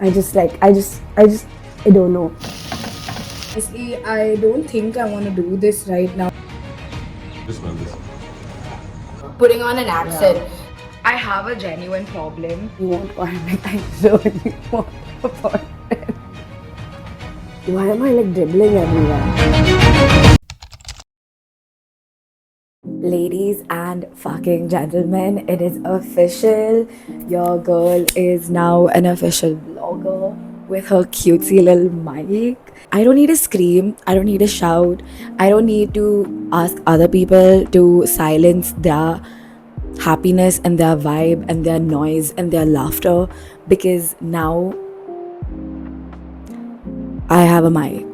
I don't know. Honestly, I don't think I want to do this right now. Just smell this. Putting on an accent. I have a genuine problem. You want boyfriend? I really want a boyfriend. Why am I like dribbling everywhere? Ladies and fucking gentlemen, it is official. Your girl is now an official vlogger with her cutesy little mic. I don't need to scream, I don't need to shout, I don't need to ask other people to silence their happiness and their vibe and their noise and their laughter, because now I have a mic.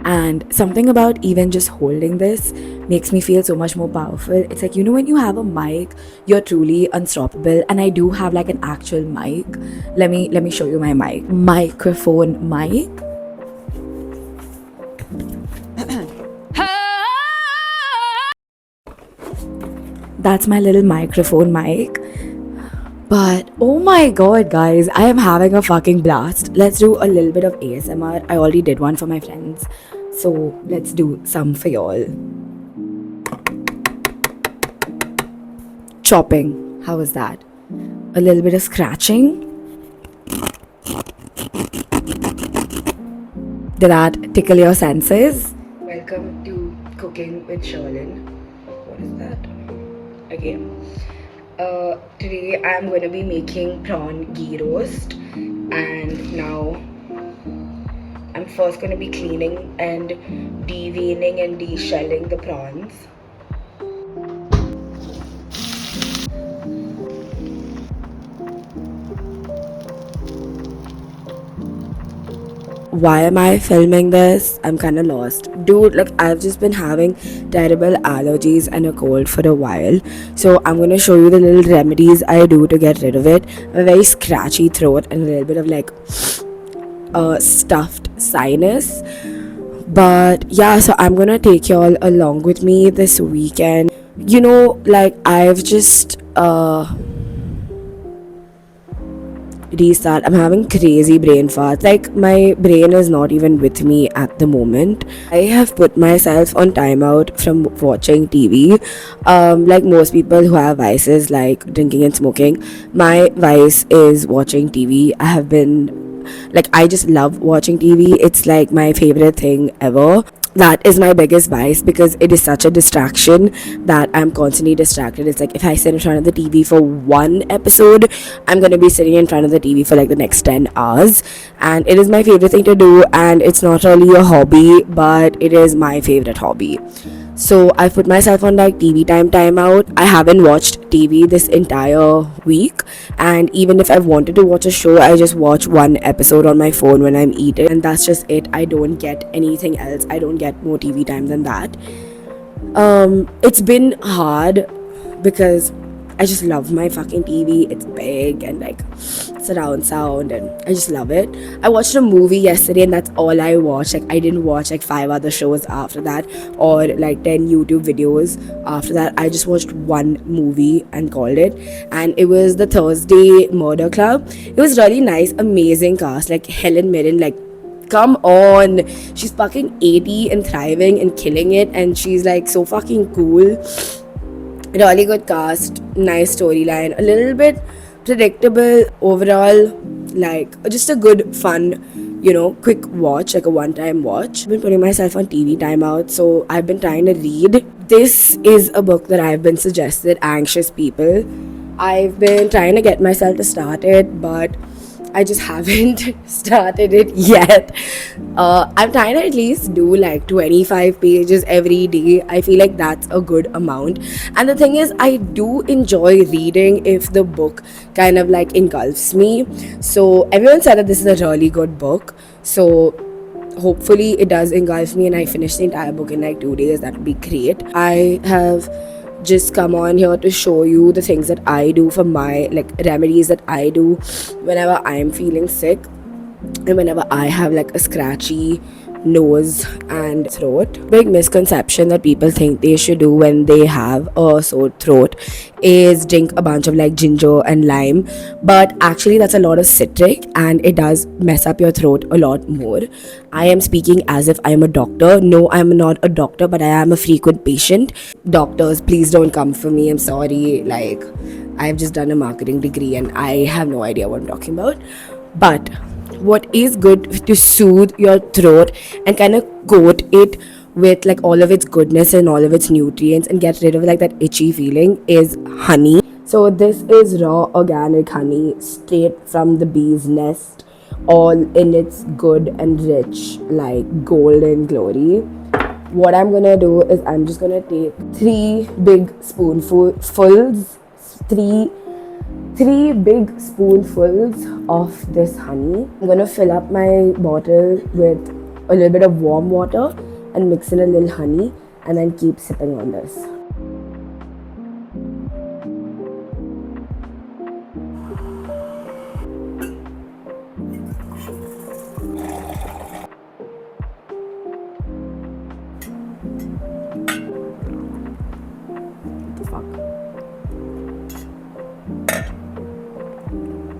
And something about even just holding this makes me feel so much more powerful. It's like, when you have a mic, you're truly unstoppable. And I do have like an actual mic. Let me show you my mic. Microphone mic. That's my little microphone mic. But oh my god, guys, I am having a fucking blast. Let's do a little bit of ASMR. I already did one for my friends, so let's do some for y'all. Chopping. How was that? A little bit of scratching. Did that tickle your senses? Welcome to Cooking with Sherlyn. What is that? Okay. Today I'm going to be making prawn ghee roast, and now I'm first going to be cleaning and deveining and de-shelling the prawns. Why am I filming this? I'm kind of lost. Dude, like I've just been having terrible allergies and a cold for a while. So I'm gonna show you the little remedies I do to get rid of it. A very scratchy throat and a little bit of like stuffed sinus. But yeah, so I'm gonna take y'all along with me this weekend. Like I've just restart. I'm having crazy brain farts. Like my brain is not even with me at the moment. I have put myself on timeout from watching TV. Like most people who have vices like drinking and smoking, my vice is watching TV. I just love watching TV. It's like my favorite thing ever. That is my biggest vice, because it is such a distraction that I'm constantly distracted. It's like if I sit in front of the TV for one episode, I'm gonna be sitting in front of the TV for like the next 10 hours. And it is my favorite thing to do, and it's not really a hobby, but it is my favorite hobby. So I put myself on like TV timeout. I haven't watched TV this entire week, and even if I wanted to watch a show, I just watch one episode on my phone when I'm eating, and that's just it. I don't get anything else. I don't get more TV time than that. It's been hard because I just love my fucking TV. It's big and like surround sound, and I just love it. I watched a movie yesterday, and that's all I watched. Like I didn't watch like 5 other shows after that, or like 10 YouTube videos after that. I just watched one movie and called it, and it was the Thursday Murder Club. It was really nice, amazing cast, like Helen Mirren, like come on, she's fucking 80 and thriving and killing it, and she's like so fucking cool. Really good cast, nice storyline, a little bit predictable overall, like just a good fun, quick watch, like a one-time watch. I've been putting myself on TV timeout, so I've been trying to read. This is a book that I've been suggested, Anxious People. I've been trying to get myself to start it, but I just haven't started it yet. I'm trying to at least do like 25 pages every day. I feel like that's a good amount. And the thing is, I do enjoy reading if the book kind of like engulfs me. So everyone said that this is a really good book. So hopefully it does engulf me and I finish the entire book in like 2 days. That would be great. I have just come on here to show you the things that I do for my like remedies that I do whenever I'm feeling sick and whenever I have like a scratchy nose and throat. Big misconception that people think they should do when they have a sore throat is drink a bunch of like ginger and lime, but actually that's a lot of citric and it does mess up your throat a lot more. I am speaking as if I am a doctor. No, I'm not a doctor, but I am a frequent patient. Doctors, please don't come for me. I'm sorry. Like, I've just done a marketing degree and I have no idea what I'm talking about. But what is good to soothe your throat and kind of coat it with like all of its goodness and all of its nutrients and get rid of like that itchy feeling is honey. So this is raw organic honey straight from the bee's nest, all in its good and rich like golden glory. What I'm gonna do is I'm just gonna take three big spoonfuls of this honey. I'm gonna fill up my bottle with a little bit of warm water and mix in a little honey and then keep sipping on this. What the fuck?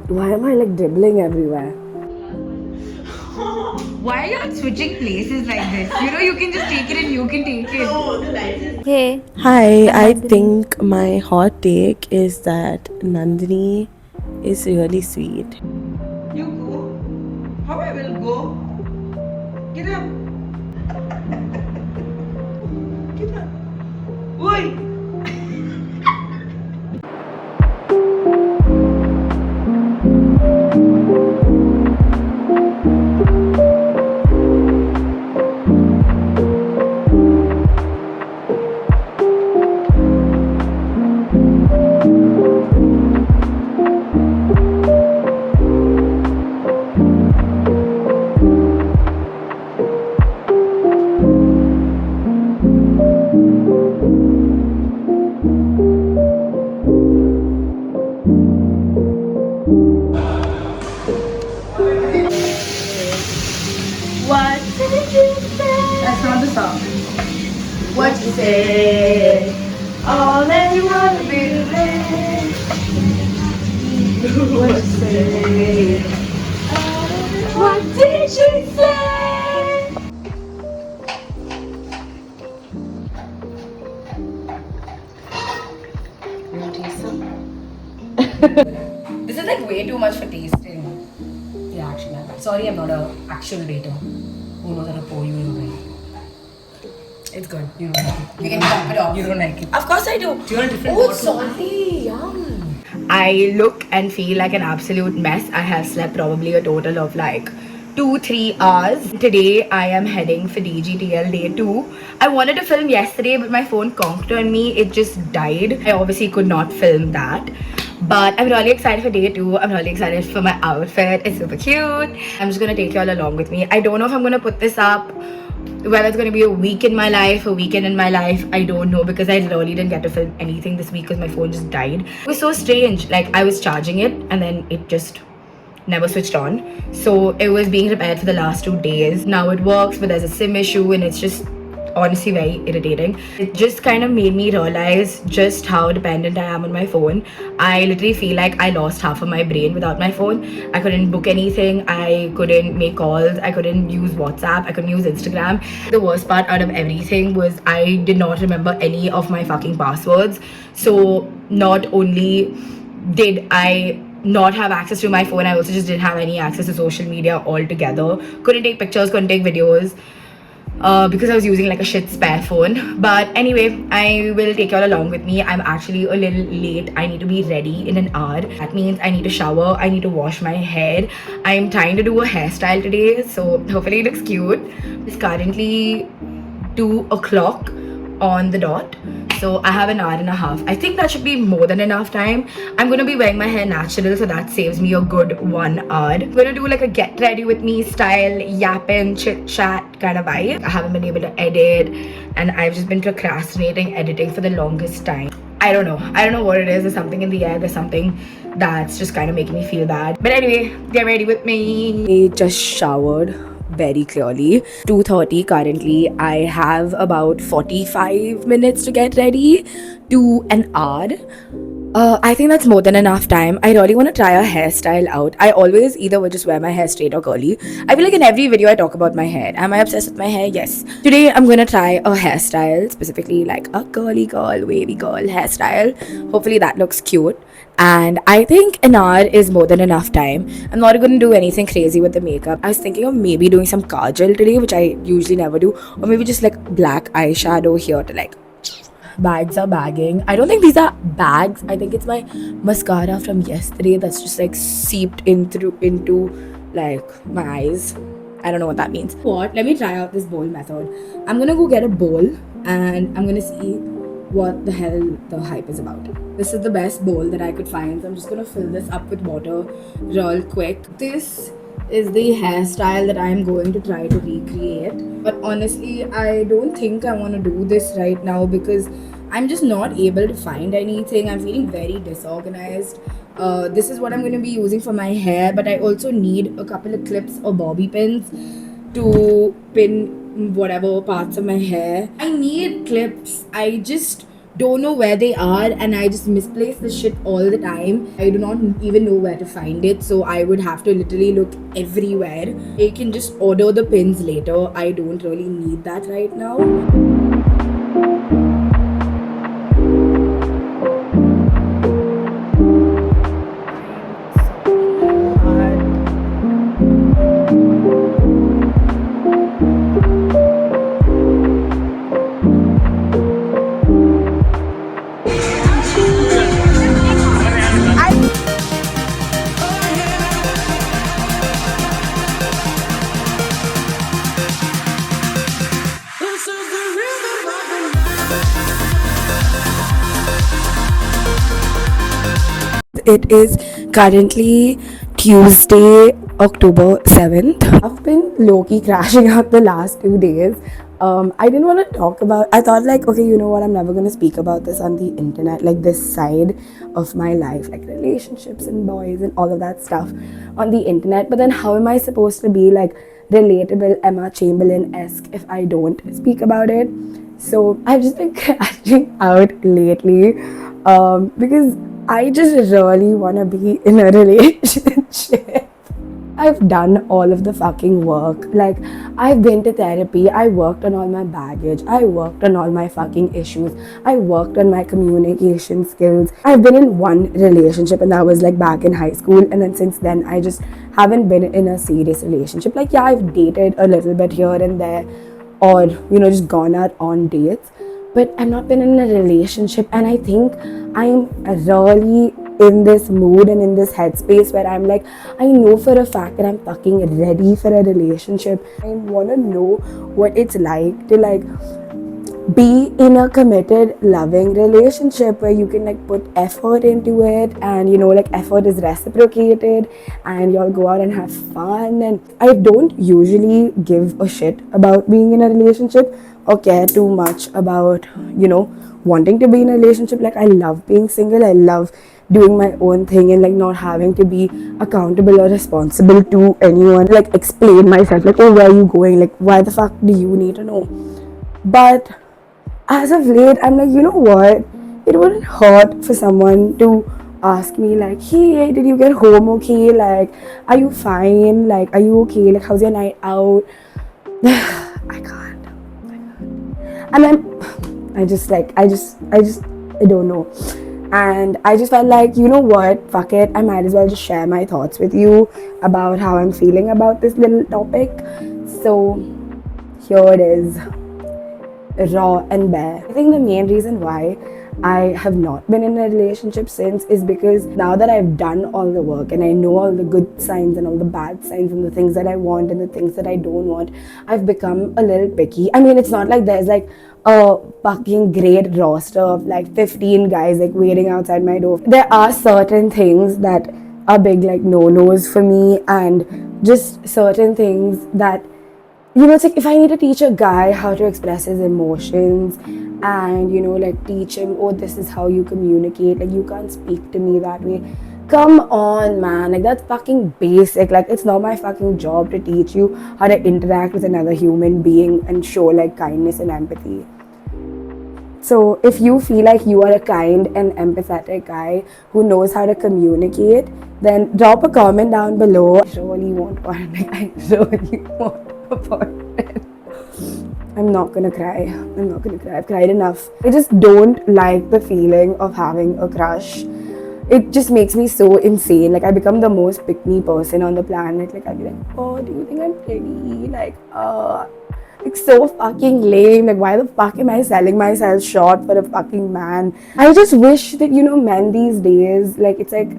Why am I like dribbling everywhere? Why are you not switching places like this? You know, you can just take it and you can take it. Hey, Hi, I Nandini. think my hot take is that Nandini is really sweet. You go. How I will go? Get up. Get up. Oi! What did you say? That's not the song. What you say? Oh, that you want to be there. What you say? What did you say? You want to taste some? This is like way too much for tasting. Yeah, actually, sorry, I'm not an actual waiter who knows how to pour you in wine. It's good. You don't like it. You can top it off. You don't like it. Of course I do. You're a different Oh, sorry. Yum. I look and feel like an absolute mess. I have slept probably a total of like 2-3 hours. Today I am heading for DGTL day 2. I wanted to film yesterday, but my phone conked on me. It just died. I obviously could not film that. But I'm really excited for day 2. I'm really excited for my outfit. It's super cute. I'm just gonna take y'all along with me. I don't know if I'm gonna put this up, whether it's gonna be a week in my life, a weekend in my life. I don't know, because I really didn't get to film anything this week because my phone just died. It was so strange. Like, I was charging it and then it just never switched on. So it was being repaired for the last 2 days. Now it works, but there's a SIM issue and it's just honestly very irritating. It just kind of made me realize just how dependent I am on my phone. I literally feel like I lost half of my brain without my phone. I couldn't book anything, I couldn't make calls, I couldn't use WhatsApp, I couldn't use Instagram. The worst part out of everything was I did not remember any of my fucking passwords. So not only did I not have access to my phone, I also just didn't have any access to social media altogether. Couldn't take pictures, couldn't take videos, because I was using like a shit spare phone. But anyway, I will take y'all along with me. I'm actually a little late. I need to be ready in an hour. That means I need to shower, I need to wash my hair. I'm trying to do a hairstyle today, so hopefully it looks cute. It's currently 2 o'clock on the dot, so I have an hour and a half. I think that should be more than enough time. I'm gonna be wearing my hair natural, so that saves me a good 1 hour. I'm gonna do like a get ready with me style, yapping, chit chat kind of vibe. I haven't been able to edit and I've just been procrastinating editing for the longest time. I don't know what it is. There's something in the air, there's something that's just kind of making me feel bad. But anyway, get ready with me. I just showered, very clearly. 2:30 currently. I have about 45 minutes to get ready to an hour. I think that's more than enough time. I really want to try a hairstyle out. I always either would just wear my hair straight or curly. I feel like in every video I talk about my hair. Am I obsessed with my hair? Yes. Today I'm gonna try a hairstyle, specifically like a curly girl, wavy girl hairstyle. Hopefully that looks cute. And I think an hour is more than enough time. I'm not gonna do anything crazy with the makeup. I was thinking of maybe doing some kajal today, which I usually never do, or maybe just like black eyeshadow here to like. Bags are bagging. I don't think these are bags. I think it's my mascara from yesterday that's just like seeped into like my eyes. I don't know what that means. What? Let me try out this bowl method. I'm gonna go get a bowl and I'm gonna see what the hell the hype is about. This is the best bowl that I could find. So I'm just gonna fill this up with water real quick. This is the hairstyle that I'm going to try to recreate. But honestly, I don't think I want to do this right now because I'm just not able to find anything. I'm feeling very disorganized. This is what I'm going to be using for my hair, but I also need a couple of clips or bobby pins to pin whatever parts of my hair. I need clips. I just don't know where they are and I just misplace the shit all the time. I do not even know where to find it, so I would have to literally look everywhere. I can just order the pins later. I don't really need that right now. It is currently Tuesday, October 7th. I've been low-key crashing out the last 2 days. I didn't want to talk about, I thought like, okay, you know what, I'm never going to speak about this on the internet, like this side of my life, like relationships and boys and all of that stuff on the internet. But then how am I supposed to be like relatable Emma Chamberlain-esque if I don't speak about it? So I've just been crashing out lately because I just really want to be in a relationship. I've done all of the fucking work. Like, I've been to therapy. I worked on all my baggage. I worked on all my fucking issues. I worked on my communication skills. I've been in one relationship and that was like back in high school. And then since then, I just haven't been in a serious relationship. Like, yeah, I've dated a little bit here and there or, you know, just gone out on dates. But I've not been in a relationship, and I think I'm really in this mood and in this headspace where I'm like, I know for a fact that I'm fucking ready for a relationship. I want to know what it's like to like be in a committed, loving relationship where you can like put effort into it and you know like effort is reciprocated and y'all go out and have fun. And I don't usually give a shit about being in a relationship or care too much about, you know, wanting to be in a relationship. Like, I love being single. I love doing my own thing and like not having to be accountable or responsible to anyone, like explain myself, like, oh, where are you going, like why the fuck do you need to know? But as of late, I'm like, you know what, it wouldn't hurt for someone to ask me like, hey, did you get home okay, like are you fine, like are you okay, like how's your night out? I can't. And then I don't know. And I just felt like, you know what, fuck it, I might as well just share my thoughts with you about how I'm feeling about this little topic. So here it is, raw and bare. I think the main reason why I have not been in a relationship since is because now that I've done all the work and I know all the good signs and all the bad signs and the things that I want and the things that I don't want, I've become a little picky. I mean, it's not like there's like a fucking great roster of like 15 guys like waiting outside my door. There are certain things that are big like no-nos for me, and just certain things that, you know, it's like if I need to teach a guy how to express his emotions and, you know, like teach him, oh, this is how you communicate, like you can't speak to me that way, Come on, man. Like, that's fucking basic. Like, it's not my fucking job to teach you how to interact with another human being and show like kindness and empathy. So, if you feel like you are a kind and empathetic guy who knows how to communicate, then drop a comment down below. I really want one. I really want a boyfriend. I'm not gonna cry. I'm not gonna cry. I've cried enough. I just don't like the feeling of having a crush. It just makes me so insane. Like, I become the most pick-me person on the planet. Like, I'd be like, oh, do you think I'm pretty? Like so fucking lame. Like, why the fuck am I selling myself short for a fucking man? I just wish that, men these days, like, it's like,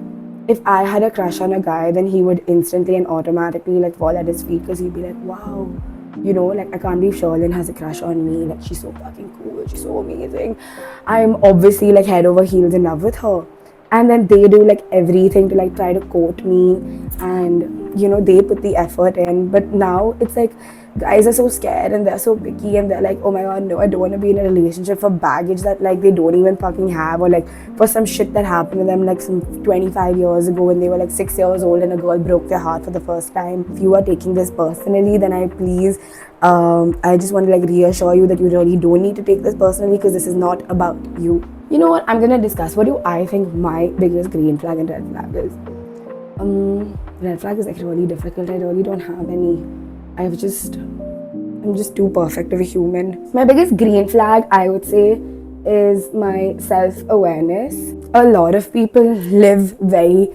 if I had a crush on a guy, then he would instantly and automatically, like, fall at his feet because he'd be like, wow, like, I can't believe Sherlyn has a crush on me. Like, she's so fucking cool. She's so amazing. I'm obviously, like, head over heels in love with her. And then they do, like, everything to, like, try to court me. And, they put the effort in. But now it's like, guys are so scared and they're so picky and they're like, oh my god, no, I don't want to be in a relationship for baggage that, like, they don't even fucking have, or like for some shit that happened to them like some 25 years ago when they were like 6 years old and a girl broke their heart for the first time. If you are taking this personally, then I just want to, like, reassure you that you really don't need to take this personally, because this is not about you. You know what, I'm gonna discuss what do I think my biggest green flag and red flag is. Red flag is like really difficult. I really don't have any. I'm just too perfect of a human. My biggest green flag, I would say, is my self-awareness. A lot of people live very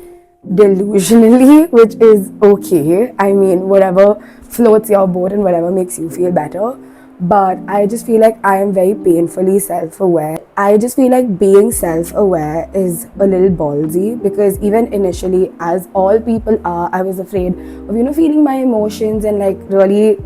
delusionally, which is okay. I mean, whatever floats your boat and whatever makes you feel better. But I just feel like I am very painfully self-aware. I just feel like being self-aware is a little ballsy, because even initially, as all people are, I was afraid of, feeling my emotions and like really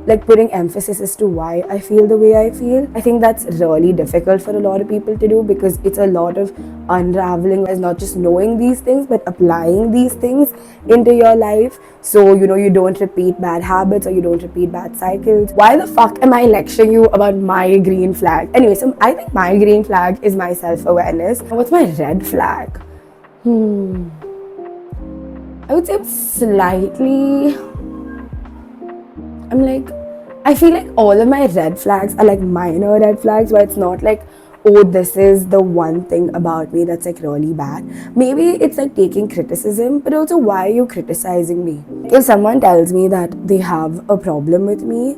like putting emphasis as to why I feel the way I feel. I think that's really difficult for a lot of people to do, because it's a lot of unraveling as not just knowing these things but applying these things into your life, so you don't repeat bad habits or you don't repeat bad cycles. Why the fuck am I lecturing you about my green flag? Anyway, so I think my green flag is my self-awareness. What's my red flag? I would say I feel like all of my red flags are like minor red flags, where it's not like, oh, this is the one thing about me that's like really bad. Maybe it's like taking criticism, but also, why are you criticizing me? If someone tells me that they have a problem with me,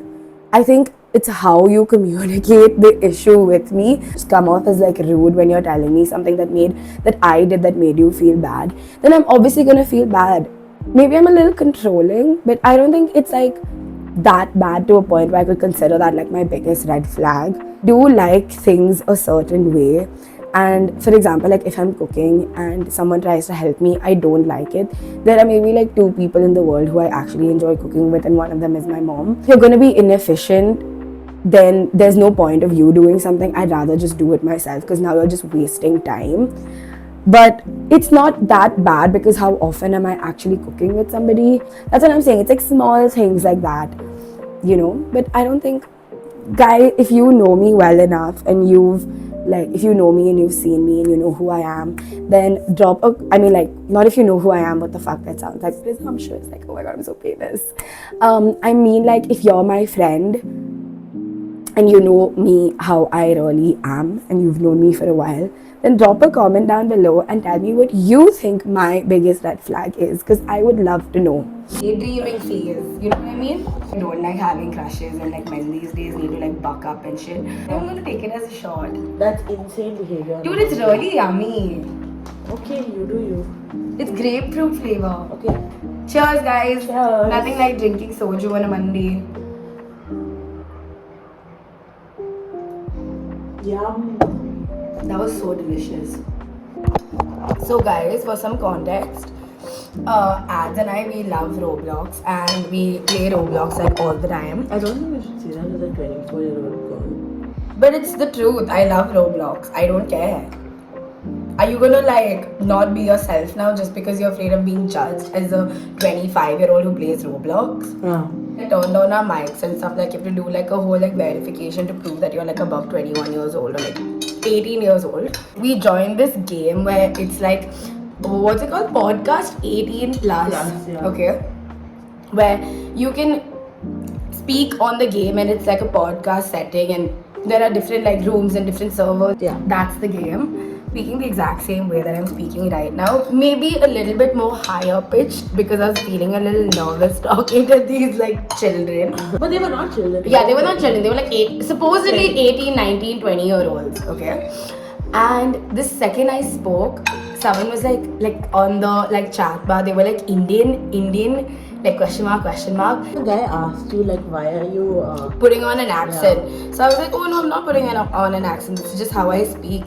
I think it's how you communicate the issue with me. Just come off as like rude when you're telling me something that I did that made you feel bad. Then I'm obviously gonna feel bad. Maybe I'm a little controlling, but I don't think it's like that bad to a point where I could consider that like my biggest red flag. Do like things a certain way, and for example, like if I'm cooking and someone tries to help me, I don't like it. There are maybe like 2 people in the world who I actually enjoy cooking with, and one of them is my mom. If you're gonna be inefficient, then there's no point of you doing something. I'd rather just do it myself, because now you're just wasting time. But it's not that bad, because how often am I actually cooking with somebody? That's what I'm saying. It's like small things like that, But I don't think, guy, if you know me well enough and if you know me and you've seen me and you know who I am, then not if you know who I am, what the fuck, that sounds like presumptuous. Like, oh my god, I'm so famous. I mean, like, if you're my friend and you know me how I really am and you've known me for a while, then drop a comment down below and tell me what you think my biggest red flag is, because I would love to know. Daydreaming phase, you know what I mean? I don't like having crushes, and like men these days need to like buck up and shit. I'm gonna take it as a shot. That's insane behavior. Dude, it's really yummy. Okay, you do you. It's grapefruit flavor. Okay. Cheers, guys. Cheers. Nothing like drinking soju on a Monday. Yum. That was so delicious. So guys, for some context, Ads and I, we love Roblox and we play Roblox like all the time. I don't think we should say that as a 24-year-old girl. But it's the truth. I love Roblox. I don't care. Are you gonna like not be yourself now just because you're afraid of being judged as a 25-year-old who plays Roblox? Yeah. I turned on our mics and stuff, like you have to do like a whole like verification to prove that you're like above 21 years old or like 18 years old. We joined this game where it's like what's it called? Podcast 18 plus. Yeah. Okay. Where you can speak on the game and it's like a podcast setting and there are different like rooms and different servers. Yeah. That's the game. Speaking the exact same way that I'm speaking right now. Maybe a little bit more higher pitched because I was feeling a little nervous talking to these like children. But they were not children. Yeah, they were not children. They were like supposedly 18, 19, 20-year-olds. Okay. And the second I spoke, someone was like on the like chat bar, they were like Indian, like question mark. The guy asked you like, why are you Putting on an accent. So I was like, oh no, I'm not putting on an accent. This is just how I speak.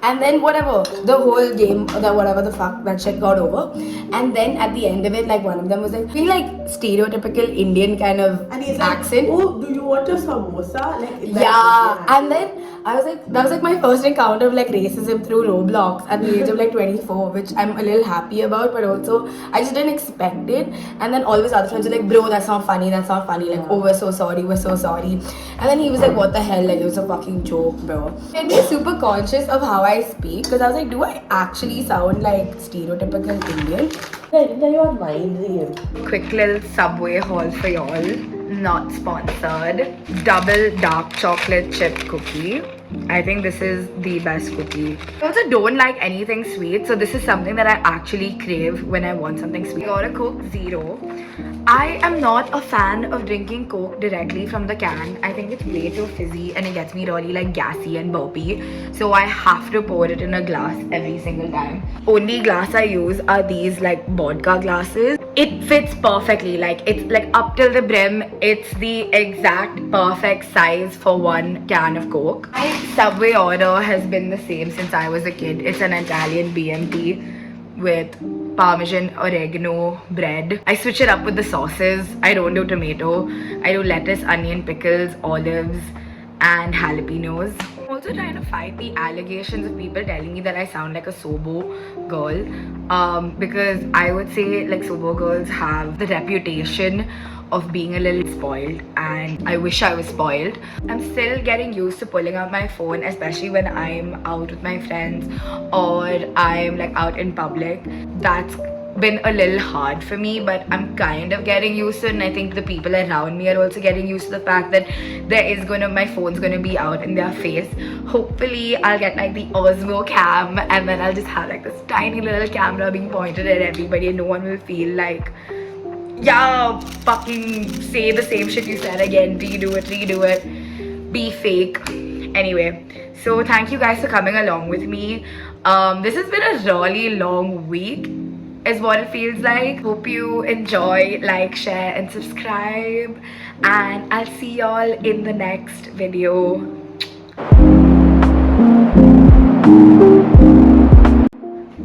And then whatever, the whole game, whatever the fuck, that shit got over. And then at the end of it, like one of them was like, being like stereotypical Indian kind of and he's accent. like, oh, do you want a samosa? Like, Yeah, and then I was like, that was like my first encounter of like racism through Roblox at the age of like 24, which I'm a little happy about, but also I just didn't expect it. And then all his other friends were like, bro, that's not funny, like, oh, we're so sorry. And then he was like, what the hell, like, it was a fucking joke, bro. Made me super conscious of how I speak, because I was like, do I actually sound like stereotypical Indian? Then you are mind reading. Quick little Subway haul for y'all. Not sponsored. Double dark chocolate chip cookie. I think this is the best cookie. I also don't like anything sweet, so this is something that I actually crave when I want something sweet. Got a Coke Zero. I am not a fan of drinking Coke directly from the can. I think it's way too fizzy and it gets me really like gassy and burpy. So I have to pour it in a glass every single time. Only glass I use are these like vodka glasses. It fits perfectly, like it's like up till the brim. It's the exact perfect size for one can of Coke. My Subway order has been the same since I was a kid. It's an Italian BMT with Parmesan oregano bread. I switch it up with the sauces. I don't do tomato. I do lettuce, onion, pickles, olives, and jalapenos. I'm also trying to fight the allegations of people telling me that I sound like a Sobo girl, because I would say like Sobo girls have the reputation of being a little spoiled, and I wish I was spoiled. I'm still getting used to pulling out my phone, especially when I'm out with my friends or I'm like out in public. That's been a little hard for me, but I'm kind of getting used to it, and I think the people around me are also getting used to the fact that my phone's gonna be out in their face. Hopefully I'll get like the Osmo cam, and then I'll just have like this tiny little camera being pointed at everybody, and no one will feel like, yeah, fucking say the same shit you said again, redo it, be fake. Anyway, so thank you guys for coming along with me. This has been a really long week is what it feels like. Hope you enjoy, like, share and subscribe, and I'll see y'all in the next video.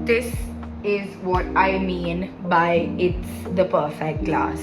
This is what I mean by it's the perfect glass.